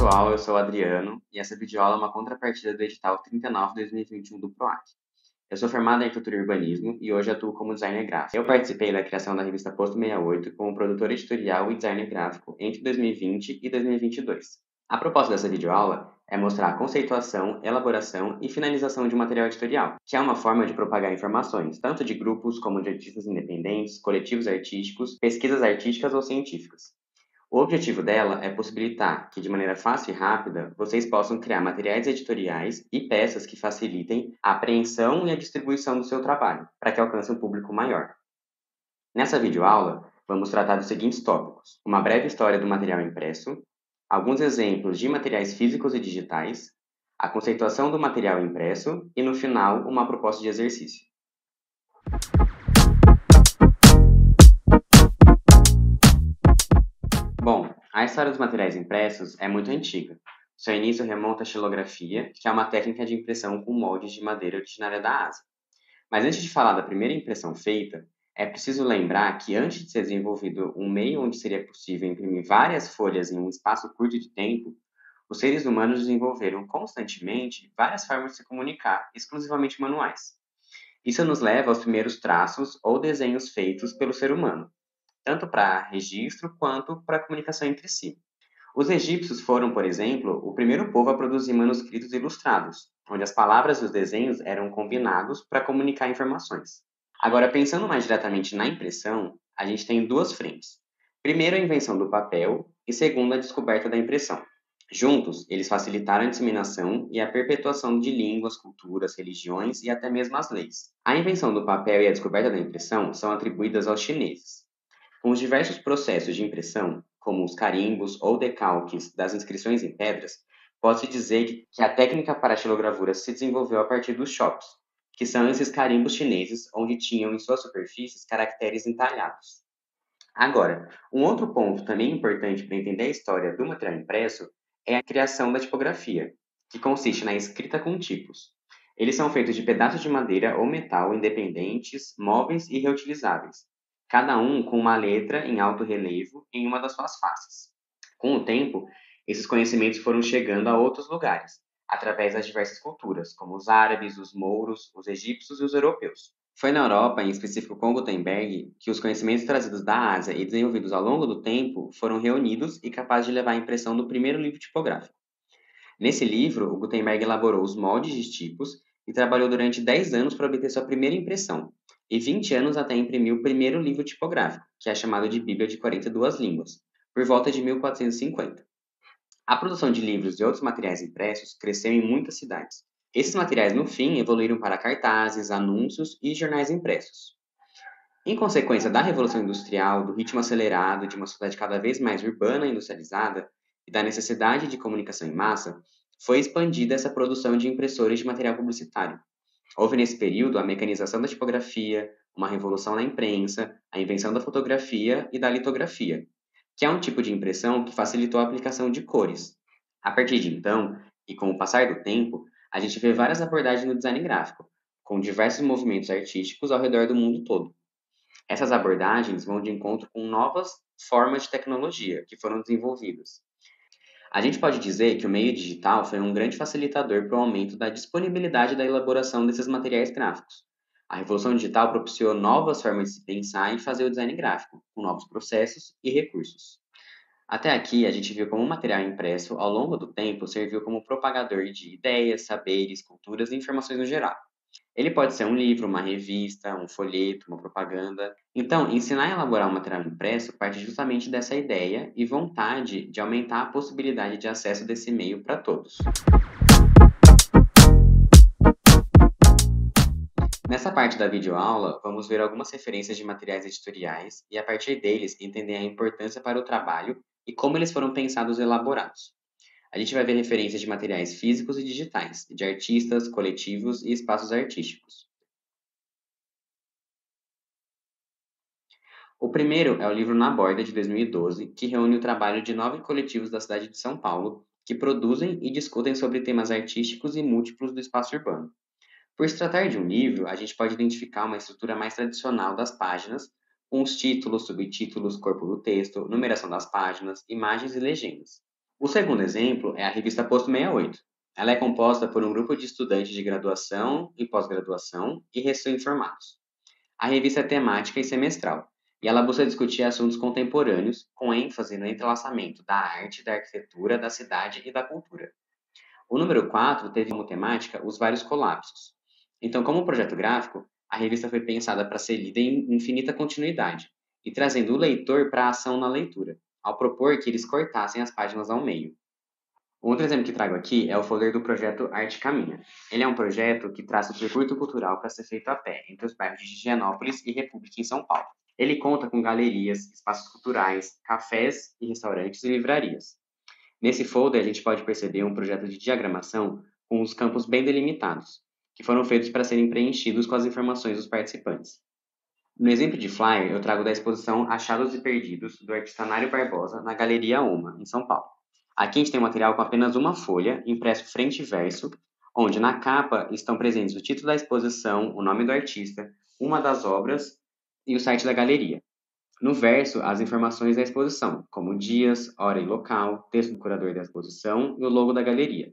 pessoal, eu sou o Adriano e essa videoaula é uma contrapartida do edital 39/2021 do PROAC. Eu sou formado em Arquitetura e Urbanismo e hoje atuo como designer gráfico. Eu participei da criação da revista Posto 68 como produtor editorial e designer gráfico entre 2020 e 2022. A proposta dessa videoaula é mostrar a conceituação, elaboração e finalização de um material editorial, que é uma forma de propagar informações, tanto de grupos como de artistas independentes, coletivos artísticos, pesquisas artísticas ou científicas. O objetivo dela é possibilitar que, de maneira fácil e rápida, vocês possam criar materiais editoriais e peças que facilitem a apreensão e a distribuição do seu trabalho, para que alcance um público maior. Nessa videoaula, vamos tratar dos seguintes tópicos: uma breve história do material impresso, alguns exemplos de materiais físicos e digitais, a conceituação do material impresso e, no final, uma proposta de exercício. Bom, a história dos materiais impressos é muito antiga. Seu início remonta à xilografia, que é uma técnica de impressão com moldes de madeira originária da Ásia. Mas antes de falar da primeira impressão feita, é preciso lembrar que antes de ser desenvolvido um meio onde seria possível imprimir várias folhas em um espaço curto de tempo, os seres humanos desenvolveram constantemente várias formas de se comunicar, exclusivamente manuais. Isso nos leva aos primeiros traços ou desenhos feitos pelo ser humano, tanto para registro quanto para comunicação entre si. Os egípcios foram, por exemplo, o primeiro povo a produzir manuscritos ilustrados, onde as palavras e os desenhos eram combinados para comunicar informações. Agora, pensando mais diretamente na impressão, a gente tem duas frentes. Primeiro, a invenção do papel e segundo, a descoberta da impressão. Juntos, eles facilitaram a disseminação e a perpetuação de línguas, culturas, religiões e até mesmo as leis. A invenção do papel e a descoberta da impressão são atribuídas aos chineses. Com os diversos processos de impressão, como os carimbos ou decalques das inscrições em pedras, pode-se dizer que a técnica para a xilogravura se desenvolveu a partir dos chops, que são esses carimbos chineses onde tinham em suas superfícies caracteres entalhados. Agora, um outro ponto também importante para entender a história do material impresso é a criação da tipografia, que consiste na escrita com tipos. Eles são feitos de pedaços de madeira ou metal independentes, móveis e reutilizáveis, cada um com uma letra em alto relevo em uma das suas faces. Com o tempo, esses conhecimentos foram chegando a outros lugares, através das diversas culturas, como os árabes, os mouros, os egípcios e os europeus. Foi na Europa, em específico com Gutenberg, que os conhecimentos trazidos da Ásia e desenvolvidos ao longo do tempo foram reunidos e capazes de levar à impressão do primeiro livro tipográfico. Nesse livro, o Gutenberg elaborou os moldes de tipos e trabalhou durante 10 anos para obter sua primeira impressão, e 20 anos até imprimir o primeiro livro tipográfico, que é chamado de Bíblia de 42 línguas, por volta de 1450. A produção de livros e outros materiais impressos cresceu em muitas cidades. Esses materiais, no fim, evoluíram para cartazes, anúncios e jornais impressos. Em consequência da Revolução Industrial, do ritmo acelerado de uma sociedade cada vez mais urbana e industrializada e da necessidade de comunicação em massa, foi expandida essa produção de impressores de material publicitário. Houve nesse período a mecanização da tipografia, uma revolução na imprensa, a invenção da fotografia e da litografia, que é um tipo de impressão que facilitou a aplicação de cores. A partir de então, e com o passar do tempo, a gente vê várias abordagens no design gráfico, com diversos movimentos artísticos ao redor do mundo todo. Essas abordagens vão de encontro com novas formas de tecnologia que foram desenvolvidas. A gente pode dizer que o meio digital foi um grande facilitador para o aumento da disponibilidade da elaboração desses materiais gráficos. A revolução digital propiciou novas formas de se pensar e fazer o design gráfico, com novos processos e recursos. Até aqui, a gente viu como o material impresso, ao longo do tempo, serviu como propagador de ideias, saberes, culturas e informações no geral. Ele pode ser um livro, uma revista, um folheto, uma propaganda. Então, ensinar a elaborar um material impresso parte justamente dessa ideia e vontade de aumentar a possibilidade de acesso desse meio para todos. Nessa parte da videoaula, vamos ver algumas referências de materiais editoriais e, a partir deles, entender a importância para o trabalho e como eles foram pensados e elaborados. A gente vai ver referências de materiais físicos e digitais, de artistas, coletivos e espaços artísticos. O primeiro é o livro Na Borda, de 2012, que reúne o trabalho de 9 coletivos da cidade de São Paulo que produzem e discutem sobre temas artísticos e múltiplos do espaço urbano. Por se tratar de um livro, a gente pode identificar uma estrutura mais tradicional das páginas, com os títulos, subtítulos, corpo do texto, numeração das páginas, imagens e legendas. O segundo exemplo é a revista Posto 68. Ela é composta por um grupo de estudantes de graduação e pós-graduação e recém-formados. A revista é temática e semestral, e ela busca discutir assuntos contemporâneos com ênfase no entrelaçamento da arte, da arquitetura, da cidade e da cultura. O número 4 teve como temática os vários colapsos. Então, como projeto gráfico, a revista foi pensada para ser lida em infinita continuidade e trazendo o leitor para a ação na leitura, ao propor que eles cortassem as páginas ao meio. Outro exemplo que trago aqui é o folder do projeto Arte Caminha. Ele é um projeto que traça o circuito cultural para ser feito a pé, entre os bairros de Higienópolis e República em São Paulo. Ele conta com galerias, espaços culturais, cafés e restaurantes e livrarias. Nesse folder, a gente pode perceber um projeto de diagramação com os campos bem delimitados, que foram feitos para serem preenchidos com as informações dos participantes. No exemplo de flyer, eu trago da exposição Achados e Perdidos, do artista Nário Barbosa, na Galeria Uma, em São Paulo. Aqui a gente tem um material com apenas uma folha, impresso frente e verso, onde na capa estão presentes o título da exposição, o nome do artista, uma das obras e o site da galeria. No verso, as informações da exposição, como dias, hora e local, texto do curador da exposição e o logo da galeria.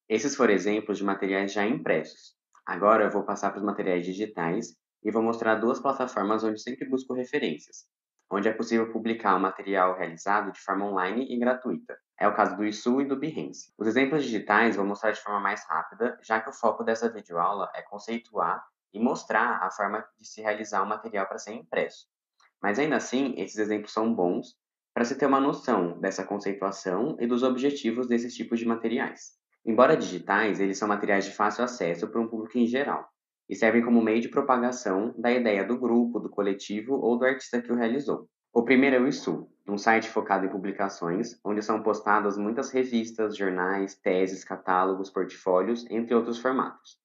Esses foram exemplos de materiais já impressos. Agora eu vou passar para os materiais digitais e vou mostrar duas plataformas onde sempre busco referências, onde é possível publicar o material realizado de forma online e gratuita. É o caso do ISU e do Behance. Os exemplos digitais vou mostrar de forma mais rápida, já que o foco dessa videoaula é conceituar e mostrar a forma de se realizar o material para ser impresso. Mas ainda assim, esses exemplos são bons para se ter uma noção dessa conceituação e dos objetivos desses tipos de materiais. Embora digitais, eles são materiais de fácil acesso para um público em geral e servem como meio de propagação da ideia do grupo, do coletivo ou do artista que o realizou. O primeiro é o ISU, um site focado em publicações, onde são postadas muitas revistas, jornais, teses, catálogos, portfólios, entre outros formatos.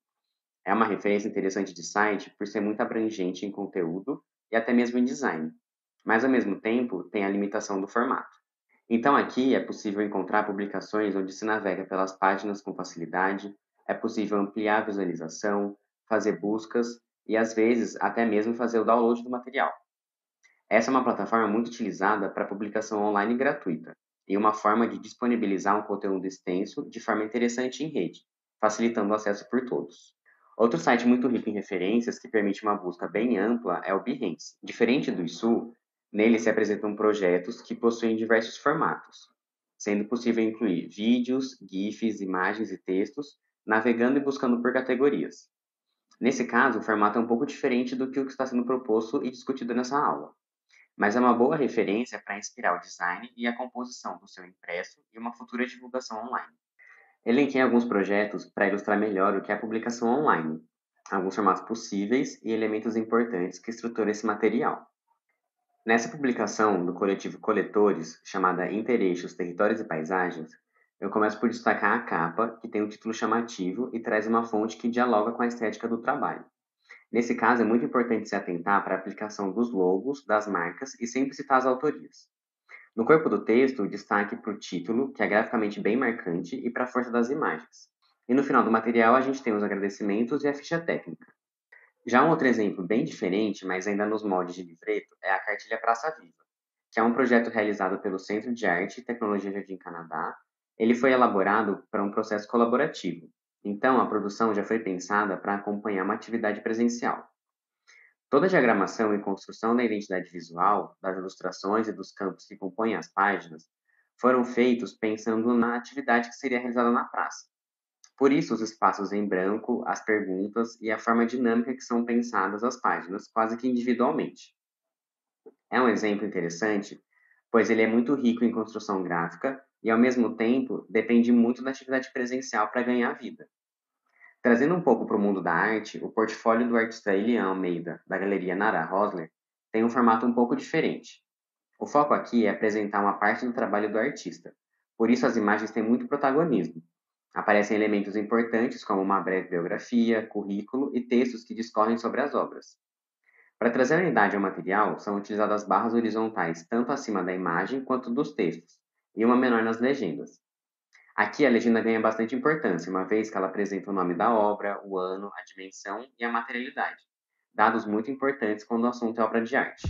É uma referência interessante de site por ser muito abrangente em conteúdo e até mesmo em design, mas ao mesmo tempo tem a limitação do formato. Então aqui é possível encontrar publicações onde se navega pelas páginas com facilidade, é possível ampliar a visualização, fazer buscas e às vezes até mesmo fazer o download do material. Essa é uma plataforma muito utilizada para publicação online gratuita e uma forma de disponibilizar um conteúdo extenso de forma interessante em rede, facilitando o acesso por todos. Outro site muito rico em referências que permite uma busca bem ampla é o Behance. Diferente do ISU, nele se apresentam projetos que possuem diversos formatos, sendo possível incluir vídeos, GIFs, imagens e textos, navegando e buscando por categorias. Nesse caso, o formato é um pouco diferente do que o que está sendo proposto e discutido nessa aula, mas é uma boa referência para inspirar o design e a composição do seu impresso e uma futura divulgação online. Elenquei alguns projetos para ilustrar melhor o que é a publicação online, alguns formatos possíveis e elementos importantes que estruturam esse material. Nessa publicação do coletivo Coletores, chamada Intereixos, Territórios e Paisagens, eu começo por destacar a capa, que tem um título chamativo e traz uma fonte que dialoga com a estética do trabalho. Nesse caso, é muito importante se atentar para a aplicação dos logos, das marcas e sempre citar as autorias. No corpo do texto, destaque para o título, que é graficamente bem marcante, e para a força das imagens. E no final do material, a gente tem os agradecimentos e a ficha técnica. Já um outro exemplo bem diferente, mas ainda nos moldes de livreto, é a cartilha Praça Viva, que é um projeto realizado pelo Centro de Arte e Tecnologia Jardim Canadá. Ele foi elaborado para um processo colaborativo, então a produção já foi pensada para acompanhar uma atividade presencial. Toda a diagramação e construção da identidade visual, das ilustrações e dos campos que compõem as páginas foram feitos pensando na atividade que seria realizada na praça. Por isso, os espaços em branco, as perguntas e a forma dinâmica que são pensadas as páginas, quase que individualmente. É um exemplo interessante, pois ele é muito rico em construção gráfica e, ao mesmo tempo, depende muito da atividade presencial para ganhar vida. Trazendo um pouco para o mundo da arte, o portfólio do artista Elian Almeida, da Galeria Nara Rosler, tem um formato um pouco diferente. O foco aqui é apresentar uma parte do trabalho do artista, por isso as imagens têm muito protagonismo. Aparecem elementos importantes como uma breve biografia, currículo e textos que discorrem sobre as obras. Para trazer unidade ao material, são utilizadas barras horizontais tanto acima da imagem quanto dos textos, e uma menor nas legendas. Aqui a legenda ganha bastante importância, uma vez que ela apresenta o nome da obra, o ano, a dimensão e a materialidade, dados muito importantes quando o assunto é obra de arte.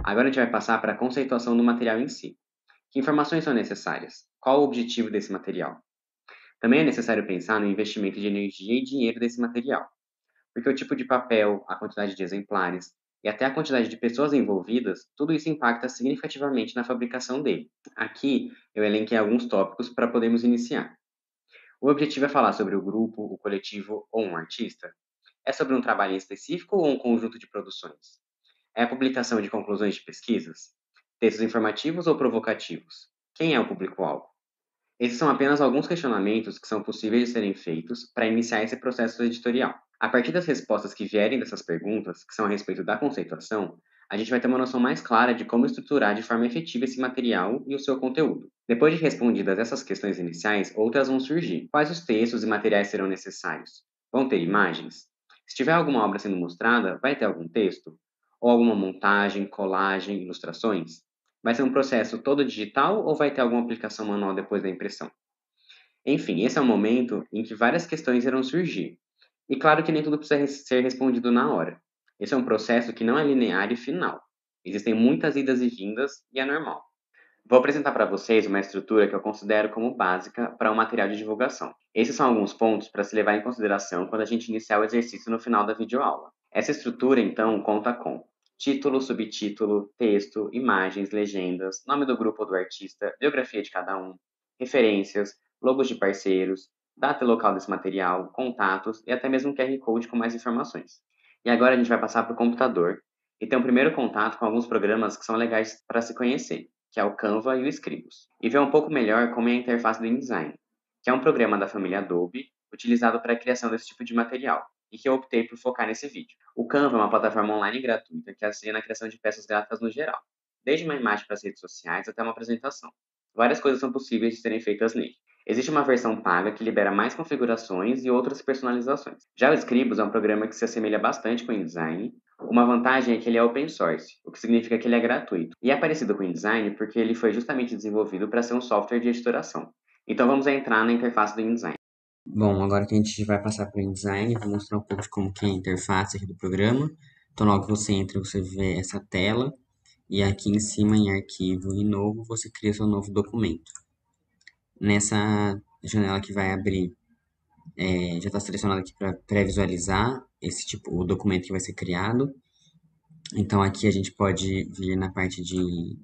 Agora a gente vai passar para a conceituação do material em si. Que informações são necessárias? Qual o objetivo desse material? Também é necessário pensar no investimento de energia e dinheiro desse material, porque o tipo de papel, a quantidade de exemplares e até a quantidade de pessoas envolvidas, tudo isso impacta significativamente na fabricação dele. Aqui eu elenquei alguns tópicos para podermos iniciar. O objetivo é falar sobre o grupo, o coletivo ou um artista? É sobre um trabalho em específico ou um conjunto de produções? É a publicação de conclusões de pesquisas? Textos informativos ou provocativos? Quem é o público-alvo? Esses são apenas alguns questionamentos que são possíveis de serem feitos para iniciar esse processo editorial. A partir das respostas que vierem dessas perguntas, que são a respeito da conceituação, a gente vai ter uma noção mais clara de como estruturar de forma efetiva esse material e o seu conteúdo. Depois de respondidas essas questões iniciais, outras vão surgir. Quais os textos e materiais serão necessários? Vão ter imagens? Se tiver alguma obra sendo mostrada, vai ter algum texto? Ou alguma montagem, colagem, ilustrações? Vai ser um processo todo digital ou vai ter alguma aplicação manual depois da impressão? Enfim, esse é um momento em que várias questões irão surgir. E claro que nem tudo precisa ser respondido na hora. Esse é um processo que não é linear e final. Existem muitas idas e vindas e é normal. Vou apresentar para vocês uma estrutura que eu considero como básica para um material de divulgação. Esses são alguns pontos para se levar em consideração quando a gente iniciar o exercício no final da videoaula. Essa estrutura, então, conta com título, subtítulo, texto, imagens, legendas, nome do grupo ou do artista, biografia de cada um, referências, logos de parceiros, data e local desse material, contatos e até mesmo um QR Code com mais informações. E agora a gente vai passar para o computador e ter um primeiro contato com alguns programas que são legais para se conhecer, que é o Canva e o Scribus, e ver um pouco melhor como é a interface do InDesign, que é um programa da família Adobe utilizado para a criação desse tipo de material, e que eu optei por focar nesse vídeo. O Canva é uma plataforma online gratuita que auxilia na criação de peças gráficas no geral, desde uma imagem para as redes sociais até uma apresentação. Várias coisas são possíveis de serem feitas nele. Existe uma versão paga que libera mais configurações e outras personalizações. Já o Scribus é um programa que se assemelha bastante com o InDesign. Uma vantagem é que ele é open source, o que significa que ele é gratuito. E é parecido com o InDesign porque ele foi justamente desenvolvido para ser um software de editoração. Então vamos entrar na interface do InDesign. Bom, agora que a gente vai passar para o InDesign, vou mostrar um pouco de como que é a interface aqui do programa. Então, logo que você entra, você vê essa tela, e aqui em cima, em Arquivo e Novo, você cria seu novo documento. Nessa janela que vai abrir, já está selecionado aqui para pré-visualizar esse tipo, o documento que vai ser criado. Então, aqui a gente pode vir na parte de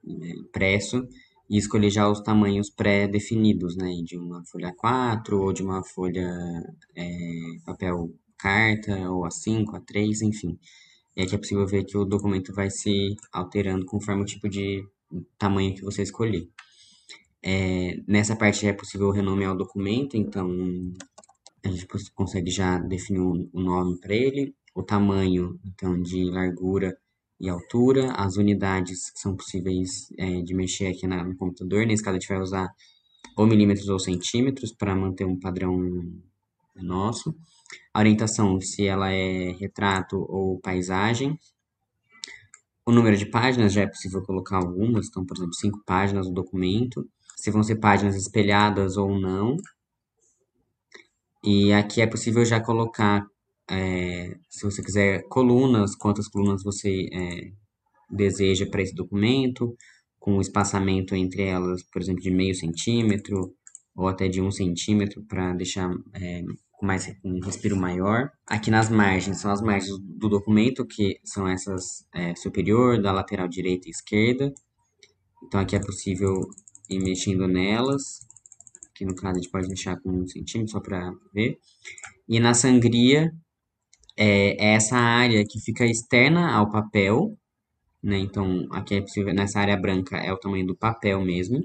impresso e escolher já os tamanhos pré-definidos, né, de uma folha A4 ou de uma folha papel carta ou A5, A3, enfim. E aqui é possível ver que o documento vai se alterando conforme o tipo de tamanho que você escolher. Nessa parte é possível renomear o documento, então a gente consegue já definir o nome para ele, o tamanho então de largura e altura, as unidades que são possíveis de mexer aqui no computador. Nesse caso a gente vai usar ou milímetros ou centímetros para manter um padrão nosso. A orientação, se ela é retrato ou paisagem. O número de páginas já é possível colocar algumas, então, por exemplo, 5 páginas no documento, se vão ser páginas espelhadas ou não. E aqui é possível já colocar, se você quiser, colunas, quantas colunas você deseja para esse documento, com o espaçamento entre elas, por exemplo, de meio centímetro ou até de 1 centímetro para deixar com um respiro maior. Aqui nas margens são as margens do documento, que são essas superior, da lateral direita e esquerda. Então aqui é possível ir mexendo nelas, que no caso a gente pode deixar com 1 centímetro só para ver. E na sangria é essa área que fica externa ao papel, né? Então, aqui é possível, nessa área branca é o tamanho do papel mesmo.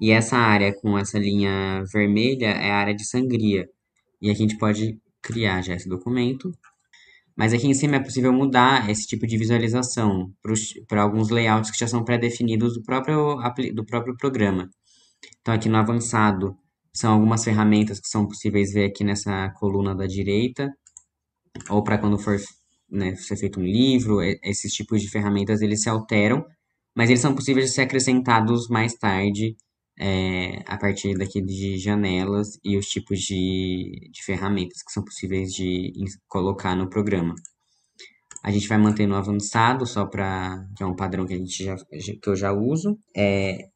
E essa área com essa linha vermelha é a área de sangria. E aqui a gente pode criar já esse documento. Mas aqui em cima é possível mudar esse tipo de visualização para alguns layouts que já são pré-definidos do próprio programa. Então, aqui no avançado, são algumas ferramentas que são possíveis ver aqui nessa coluna da direita, ou para quando for, né, ser feito um livro, esses tipos de ferramentas eles se alteram, mas eles são possíveis de ser acrescentados mais tarde, a partir daqui de janelas e os tipos de ferramentas que são possíveis de colocar no programa. A gente vai manter no avançado, que é um padrão que que eu já uso.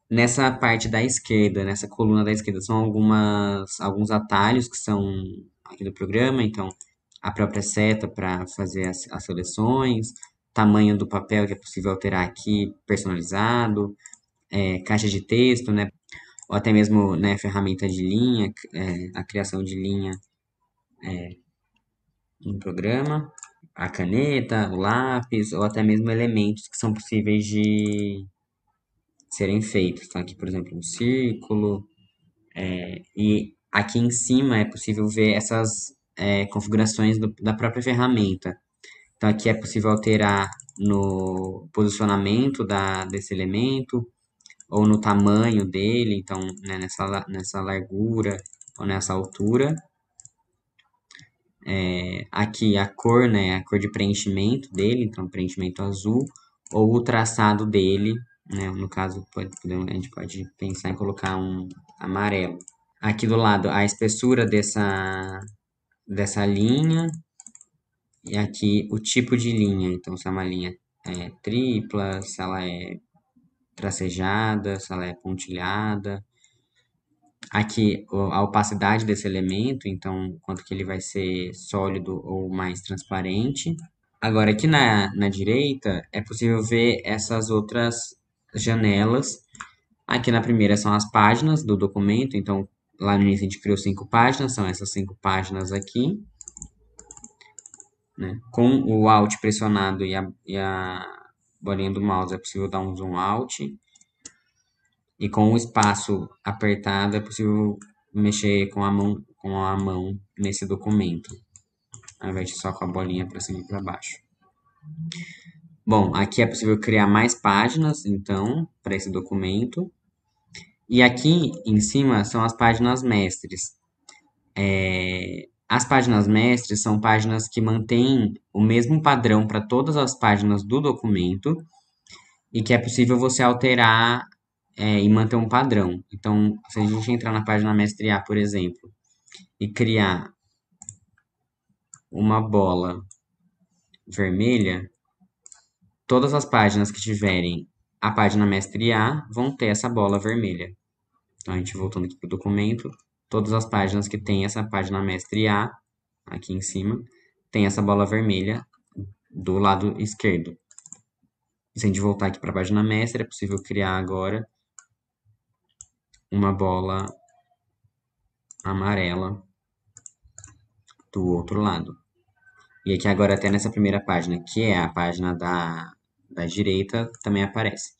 Nessa parte da esquerda, nessa coluna da esquerda, são alguns atalhos que são aqui do programa. Então, a própria seta para fazer as seleções, tamanho do papel que é possível alterar aqui, personalizado, caixa de texto, né? Ou até mesmo, né, ferramenta de linha, a criação de linha no programa, a caneta, o lápis, ou até mesmo elementos que são possíveis de serem feitos. Então, aqui, por exemplo, um círculo, e aqui em cima é possível ver essas configurações da própria ferramenta. Então, aqui é possível alterar no posicionamento desse elemento, ou no tamanho dele, então, né, nessa largura ou nessa altura. Aqui a cor, né, a cor de preenchimento dele, então preenchimento azul, ou o traçado dele, né, no caso a gente pode pensar em colocar um amarelo. Aqui do lado a espessura dessa linha, e aqui o tipo de linha, então se é uma linha tripla, se ela é tracejada, se ela é pontilhada. Aqui a opacidade desse elemento, então quanto que ele vai ser sólido ou mais transparente. Agora, aqui na direita, é possível ver essas outras janelas. Aqui na primeira são as páginas do documento, então lá no início a gente criou 5 páginas, são essas 5 páginas aqui, né? Com o Alt pressionado e a bolinha do mouse é possível dar um zoom out. E com o espaço apertado é possível mexer com a mão nesse documento, ao invés de só com a bolinha para cima e para baixo. Bom, aqui é possível criar mais páginas, então, para esse documento. E aqui em cima são as páginas mestres. As páginas mestres são páginas que mantêm o mesmo padrão para todas as páginas do documento e que é possível você alterar e manter um padrão. Então, se a gente entrar na página mestre A, por exemplo, e criar uma bola vermelha, todas as páginas que tiverem a página mestre A vão ter essa bola vermelha. Então, a gente voltando aqui para o documento, todas as páginas que tem essa página mestre A, aqui em cima, tem essa bola vermelha do lado esquerdo. Se a gente voltar aqui para a página mestre, é possível criar agora uma bola amarela do outro lado. E aqui agora até nessa primeira página, que é a página da direita, também aparece.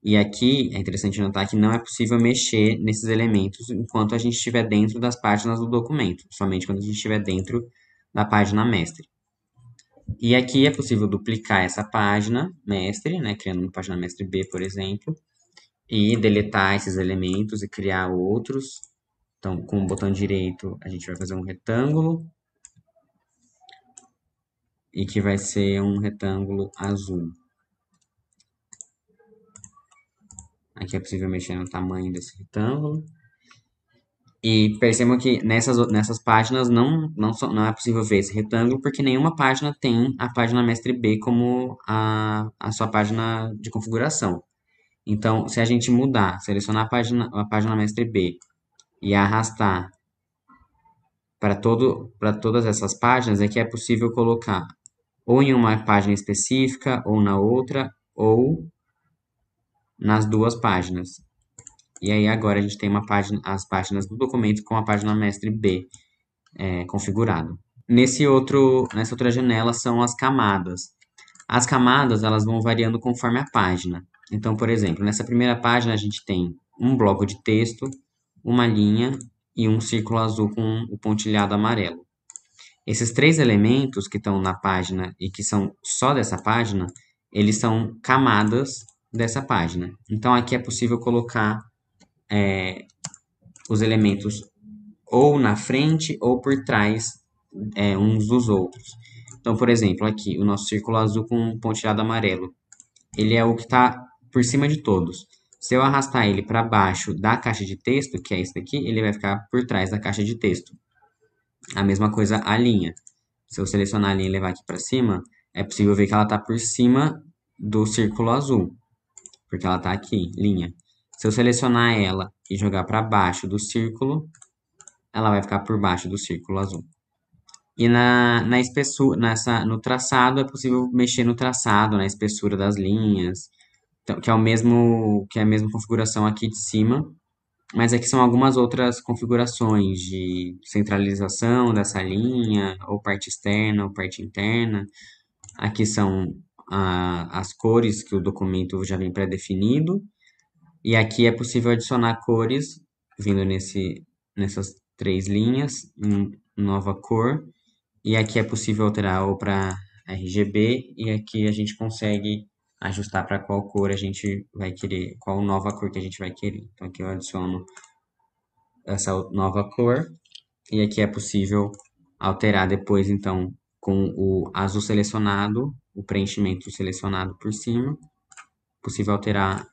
E aqui é interessante notar que não é possível mexer nesses elementos enquanto a gente estiver dentro das páginas do documento, somente quando a gente estiver dentro da página mestre. E aqui é possível duplicar essa página mestre, né, criando uma página mestre B, por exemplo, e deletar esses elementos e criar outros. Então, com o botão direito, a gente vai fazer um retângulo, e que vai ser um retângulo azul. Aqui é possível mexer no tamanho desse retângulo. E percebam que nessas páginas não é possível ver esse retângulo, porque nenhuma página tem a página mestre B como a sua página de configuração. Então, se a gente selecionar a página mestre B e arrastar para todas essas páginas, aqui é possível colocar ou em uma página específica, ou na outra, ou nas duas páginas. E aí agora a gente tem as páginas do documento com a página mestre B configurado. Nessa outra janela são as camadas. As camadas elas vão variando conforme a página. Então, por exemplo, nessa primeira página a gente tem um bloco de texto, uma linha e um círculo azul com o pontilhado amarelo. Esses 3 elementos que estão na página e que são só dessa página, eles são camadas dessa página. Então, aqui é possível colocar os elementos ou na frente ou por trás uns dos outros. Então, por exemplo, aqui o nosso círculo azul com um pontilhado amarelo, ele é o que está por cima de todos. Se eu arrastar ele para baixo da caixa de texto, que é esse daqui, ele vai ficar por trás da caixa de texto. A mesma coisa a linha. Se eu selecionar a linha e levar aqui para cima, é possível ver que ela está por cima do círculo azul, porque ela está aqui, linha. Se eu selecionar ela e jogar para baixo do círculo, ela vai ficar por baixo do círculo azul. E na espessura, no traçado, é possível mexer no traçado, na espessura das linhas, então, que é a mesma configuração aqui de cima, mas aqui são algumas outras configurações de centralização dessa linha, ou parte externa, ou parte interna. Aqui são as cores que o documento já vem pré-definido, e aqui é possível adicionar cores, vindo nessas três linhas, em nova cor, e aqui é possível alterar ou para RGB, e aqui a gente consegue ajustar para qual cor a gente vai querer, qual nova cor que a gente vai querer. Então aqui eu adiciono essa nova cor, e aqui é possível alterar depois, então, com o azul selecionado, o preenchimento selecionado por cima, possível alterar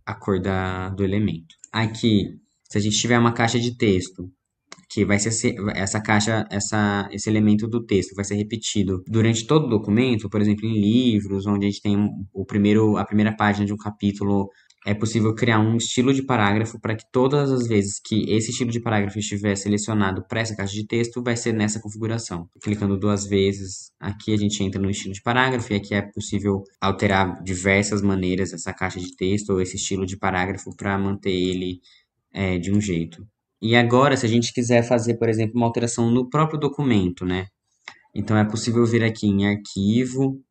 a cor do elemento. Aqui, se a gente tiver uma caixa de texto, que vai ser essa caixa, esse elemento do texto vai ser repetido durante todo o documento, por exemplo, em livros, onde a gente tem a primeira página de um capítulo, é possível criar um estilo de parágrafo para que todas as vezes que esse estilo de parágrafo estiver selecionado para essa caixa de texto, vai ser nessa configuração. Clicando duas vezes, aqui a gente entra no estilo de parágrafo e aqui é possível alterar diversas maneiras essa caixa de texto ou esse estilo de parágrafo para manter ele de um jeito. E agora, se a gente quiser fazer, por exemplo, uma alteração no próprio documento, né? Então é possível vir aqui em Arquivo,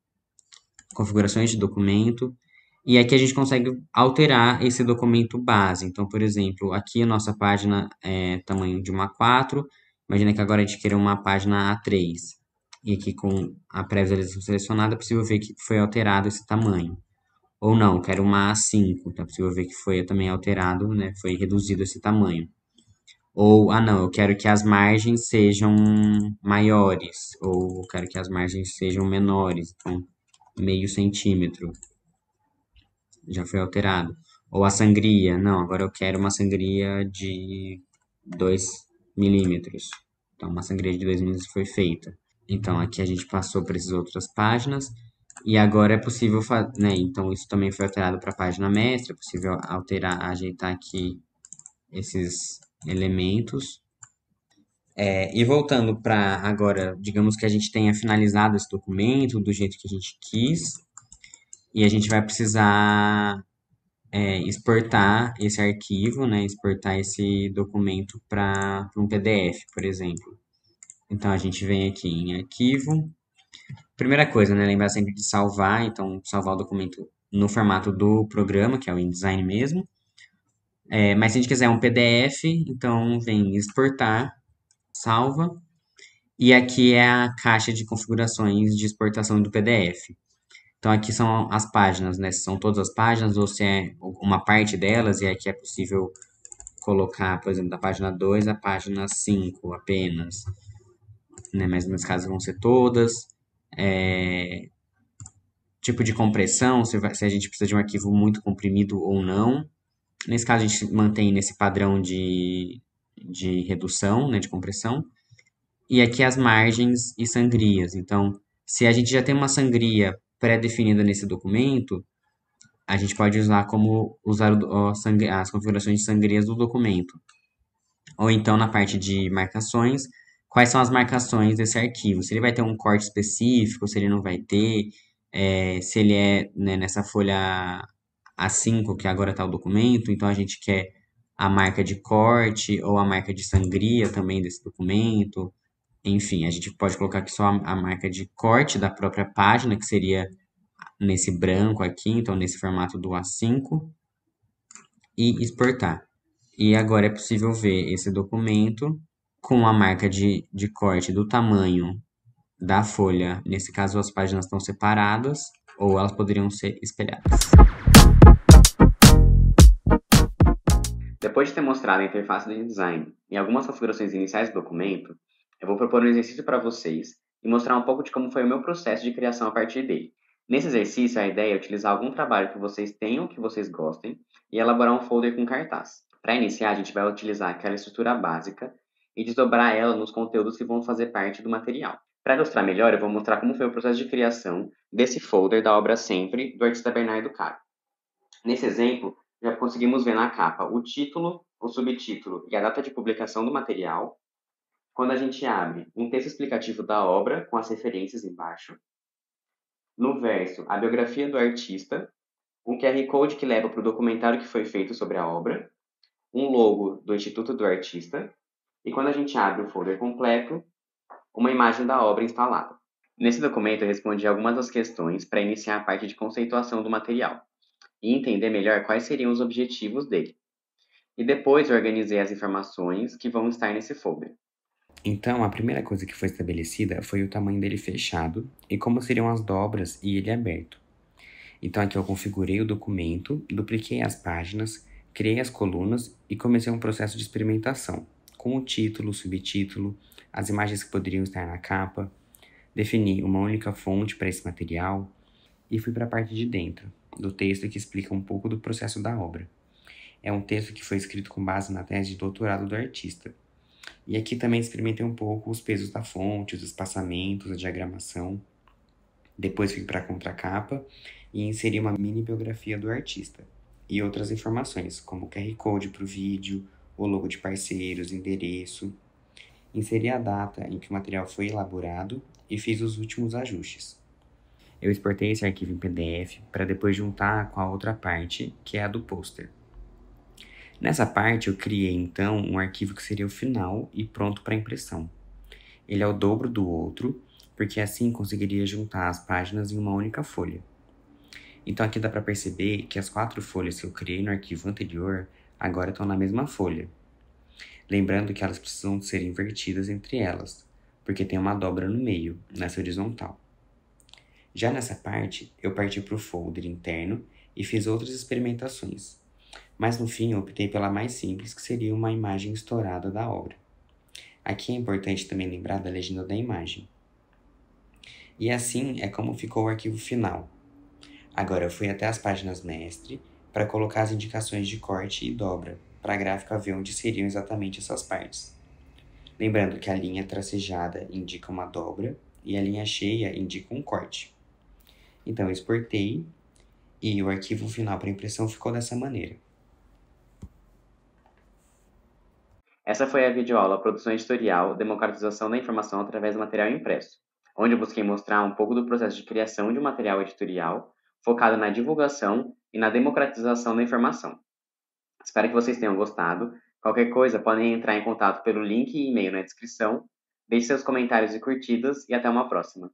Configurações de Documento, e aqui a gente consegue alterar esse documento base. Então, por exemplo, aqui a nossa página é tamanho de uma A4, imagina que agora a gente queira uma página A3. E aqui com a pré-visualização selecionada é possível ver que foi alterado esse tamanho. Ou não, quero uma A5, então é possível ver que foi também alterado, né? Foi reduzido esse tamanho. Ou, não, eu quero que as margens sejam maiores, ou eu quero que as margens sejam menores, então meio centímetro, já foi alterado. Ou a sangria, não, agora eu quero uma sangria de 2 milímetros. Então, uma sangria de 2 milímetros foi feita. Então, aqui a gente passou para essas outras páginas, e agora é possível, né, então isso também foi alterado para a página mestra, é possível alterar, ajeitar aqui esses elementos. E voltando para agora, digamos que a gente tenha finalizado esse documento do jeito que a gente quis, e a gente vai precisar exportar esse arquivo, né, exportar esse documento para um PDF, por exemplo. Então a gente vem aqui em Arquivo. Primeira coisa, né, lembrar sempre de salvar, então salvar o documento no formato do programa, que é o InDesign mesmo. Mas se a gente quiser um PDF, então vem exportar, salva. E aqui é a caixa de configurações de exportação do PDF. Então aqui são as páginas, né? Se são todas as páginas ou se é uma parte delas, e aqui é possível colocar, por exemplo, da página 2 à página 5 apenas, né? Mas nesse caso vão ser todas. Tipo de compressão, se a gente precisa de um arquivo muito comprimido ou não. Nesse caso a gente mantém nesse padrão de redução, né? De compressão. E aqui as margens e sangrias. Então, se a gente já tem uma sangria pré-definida nesse documento, a gente pode usar como usar as configurações de sangrias do documento. Ou então, na parte de marcações, quais são as marcações desse arquivo? Se ele vai ter um corte específico, se ele não vai ter, se ele é, né, nessa folha A5, que agora está o documento, então a gente quer a marca de corte ou a marca de sangria também desse documento. Enfim, a gente pode colocar aqui só a marca de corte da própria página, que seria nesse branco aqui, então nesse formato do A5, e exportar. E agora é possível ver esse documento com a marca de corte do tamanho da folha. Nesse caso, as páginas estão separadas ou elas poderiam ser espelhadas. Depois de ter mostrado a interface do InDesign e algumas configurações iniciais do documento, eu vou propor um exercício para vocês e mostrar um pouco de como foi o meu processo de criação a partir dele. Nesse exercício, a ideia é utilizar algum trabalho que vocês tenham, que vocês gostem, e elaborar um folder com cartaz. Para iniciar, a gente vai utilizar aquela estrutura básica e desdobrar ela nos conteúdos que vão fazer parte do material. Para ilustrar melhor, eu vou mostrar como foi o processo de criação desse folder da obra Sempre, do artista Bernardo Caro. Nesse exemplo, já conseguimos ver na capa o título, o subtítulo e a data de publicação do material. Quando a gente abre, um texto explicativo da obra com as referências embaixo. No verso, a biografia do artista, um QR Code que leva para o documentário que foi feito sobre a obra, um logo do Instituto do Artista, e quando a gente abre o folder completo, uma imagem da obra instalada. Nesse documento, eu respondi algumas das questões para iniciar a parte de conceituação do material e entender melhor quais seriam os objetivos dele. E depois eu organizei as informações que vão estar nesse folder. Então, a primeira coisa que foi estabelecida foi o tamanho dele fechado e como seriam as dobras e ele aberto. Então, aqui eu configurei o documento, dupliquei as páginas, criei as colunas e comecei um processo de experimentação, com o título, o subtítulo, as imagens que poderiam estar na capa, defini uma única fonte para esse material e fui para a parte de dentro, do texto que explica um pouco do processo da obra. É um texto que foi escrito com base na tese de doutorado do artista. E aqui também experimentei um pouco os pesos da fonte, os espaçamentos, a diagramação. Depois fui para a contracapa e inseri uma mini biografia do artista e outras informações, como o QR Code para o vídeo, o logo de parceiros, endereço. Inseri a data em que o material foi elaborado e fiz os últimos ajustes. Eu exportei esse arquivo em PDF para depois juntar com a outra parte, que é a do pôster. Nessa parte, eu criei, então, um arquivo que seria o final e pronto para impressão. Ele é o dobro do outro, porque assim conseguiria juntar as páginas em uma única folha. Então, aqui dá para perceber que as 4 folhas que eu criei no arquivo anterior agora estão na mesma folha. Lembrando que elas precisam ser invertidas entre elas, porque tem uma dobra no meio, nessa horizontal. Já nessa parte, eu parti para o folder interno e fiz outras experimentações. Mas no fim eu optei pela mais simples, que seria uma imagem estourada da obra. Aqui é importante também lembrar da legenda da imagem. E assim é como ficou o arquivo final. Agora eu fui até as páginas mestre para colocar as indicações de corte e dobra, para a gráfica ver onde seriam exatamente essas partes. Lembrando que a linha tracejada indica uma dobra e a linha cheia indica um corte. Então eu exportei e o arquivo final para impressão ficou dessa maneira. Essa foi a videoaula Produção Editorial, Democratização da Informação através do Material Impresso, onde eu busquei mostrar um pouco do processo de criação de um material editorial focado na divulgação e na democratização da informação. Espero que vocês tenham gostado. Qualquer coisa, podem entrar em contato pelo link e e-mail na descrição. Deixe seus comentários e curtidas e até uma próxima.